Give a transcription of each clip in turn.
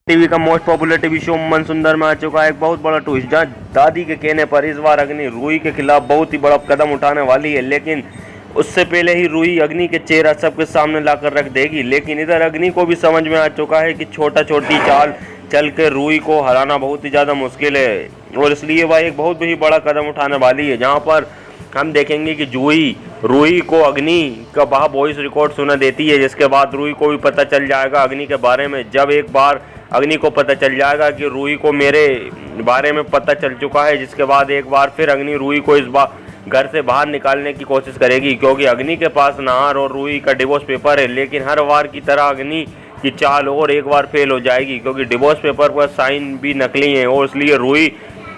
TV का most popular TV show मन सुंदर में आ चुका है एक बहुत बड़ा ट्विस्ट, जहां दादी के कहने पर इस बार अग्नि रूही के खिलाफ बहुत ही बड़ा कदम उठाने वाली है। लेकिन उससे पहले ही रूही अग्नि के चेहरा सबके सामने लाकर रख देगी। लेकिन इधर अग्नि को भी समझ में आ चुका है कि छोटी चाल चल के रूही को हराना बहुत ही ज़्यादा मुश्किल है और इसलिए वह एक बहुत ही बड़ा कदम उठाने वाली है, जहाँ पर हम देखेंगे कि रूही को अग्नि का वॉइस रिकॉर्ड सुना देती है, जिसके बाद रूही को भी पता चल जाएगा अग्नि के बारे में। जब एक बार अग्नि को पता चल जाएगा कि रूही को मेरे बारे में पता चल चुका है, जिसके बाद एक बार फिर अग्नि रूही को इस बार घर से बाहर निकालने की कोशिश करेगी, क्योंकि अग्नि के पास नाहर और रूही का डिवोर्स पेपर है। लेकिन हर बार की तरह अग्नि की चाल और एक बार फेल हो जाएगी, क्योंकि डिवोर्स पेपर पर साइन भी नकली है और इसलिए रूही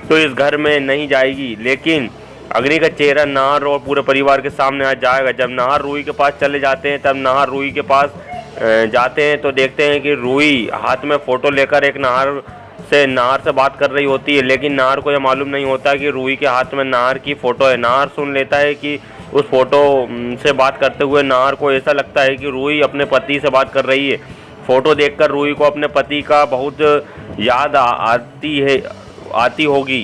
तो इस घर में नहीं जाएगी। लेकिन अग्नि का चेहरा नाहर और पूरे परिवार के सामने आ जाएगा। जब नाहर रूही के पास चले जाते हैं, तब नाहर रूही के पास जाते हैं तो देखते हैं कि रूही हाथ में फ़ोटो लेकर एक नाहर से बात कर रही होती है। लेकिन नाहर को यह मालूम नहीं होता कि रूही के हाथ में नाहर की फ़ोटो है। नाहर सुन लेता है कि उस फोटो से बात करते हुए नाहर को ऐसा लगता है कि रूही अपने पति से बात कर रही है। फ़ोटो देखकर रूही को अपने पति का बहुत याद आती होगी।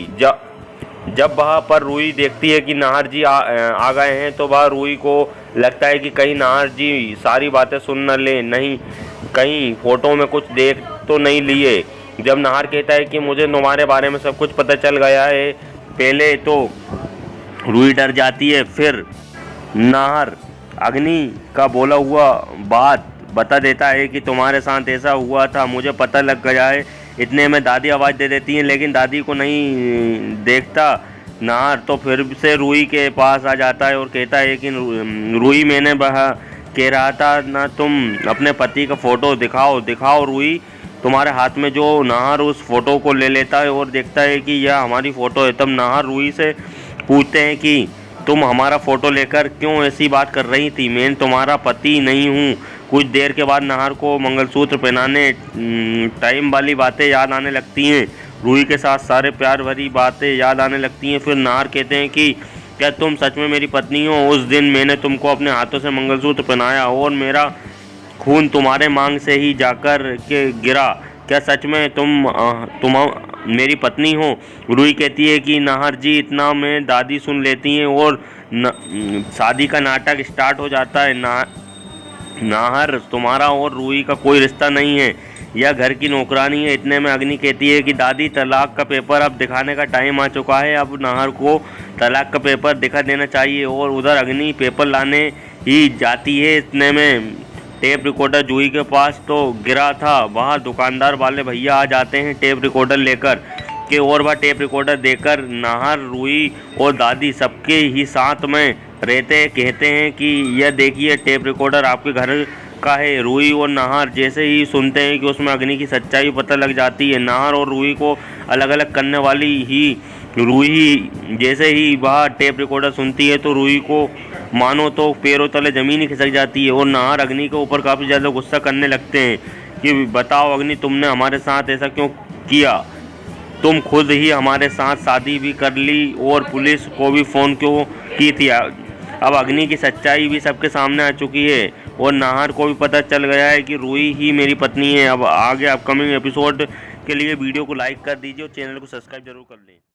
जब वहाँ पर रूही देखती है कि नाहर जी आ गए हैं, तो वह रूही को लगता है कि कहीं नाहर जी सारी बातें सुन न ले, नहीं कहीं फ़ोटो में कुछ देख तो नहीं लिए। जब नाहर कहता है कि मुझे तुम्हारे बारे में सब कुछ पता चल गया है, पहले तो रूही डर जाती है, फिर नाहर अग्नि का बोला हुआ बात बता देता है कि तुम्हारे साथ ऐसा हुआ था, मुझे पता लग गया है। इतने में दादी आवाज़ दे देती हैं, लेकिन दादी को नहीं देखता नाहर, तो फिर से रूही के पास आ जाता है और कहता है कि रूही मैंने कह रहा था ना, तुम अपने पति का फ़ोटो दिखाओ रूही। तुम्हारे हाथ में जो नाहर उस फ़ोटो को ले लेता है और देखता है कि यह हमारी फ़ोटो है। तब नाहर रूही से पूछते हैं कि तुम हमारा फ़ोटो लेकर क्यों ऐसी बात कर रही थी, मैं तुम्हारा पति नहीं हूँ। कुछ देर के बाद नाहर को मंगलसूत्र पहनाने टाइम वाली बातें याद आने लगती हैं, रूही के साथ सारे प्यार भरी बातें याद आने लगती हैं। फिर नाहर कहते हैं कि क्या तुम सच में मेरी पत्नी हो? उस दिन मैंने तुमको अपने हाथों से मंगलसूत्र पहनाया और मेरा खून तुम्हारे मांग से ही जाकर के गिरा। क्या सच में तुम मेरी पत्नी हो? रूही कहती है कि नाहर जी, इतना में दादी सुन लेती हैं और शादी का नाटक स्टार्ट हो जाता है। नाहर, तुम्हारा और रूही का कोई रिश्ता नहीं है, यह घर की नौकरानी है। इतने में अग्नि कहती है कि दादी, तलाक का पेपर अब दिखाने का टाइम आ चुका है, अब नाहर को तलाक का पेपर दिखा देना चाहिए। और उधर अग्नि पेपर लाने ही जाती है। इतने में टेप रिकॉर्डर जूही के पास तो गिरा था, वहाँ दुकानदार वाले भैया आ जाते हैं टेप रिकॉर्डर लेकर के, और वह टेप रिकॉर्डर देकर नाहर, रूही और दादी सबके ही साथ में रहते कहते हैं कि यह देखिए टेप रिकॉर्डर आपके घर का है। रूही और नाहर जैसे ही सुनते हैं कि उसमें अग्नि की सच्चाई पता लग जाती है। नाहर और रूही को अलग अलग करने वाली ही रूही जैसे ही वह टेप रिकॉर्डर सुनती है, तो रूही को मानो तो पैरों तले ज़मीन ही खिसक जाती है और नाहर अग्नि के ऊपर काफ़ी ज़्यादा गुस्सा करने लगते हैं कि बताओ अग्नि, तुमने हमारे साथ ऐसा क्यों किया? तुम खुद ही हमारे साथ शादी भी कर ली और पुलिस को भी फ़ोन क्यों की थी? अब अग्नि की सच्चाई भी सबके सामने आ चुकी है और नाहर को भी पता चल गया है कि रूही ही मेरी पत्नी है। अब आगे अपकमिंग एपिसोड के लिए वीडियो को लाइक कर दीजिए और चैनल को सब्सक्राइब जरूर कर लें।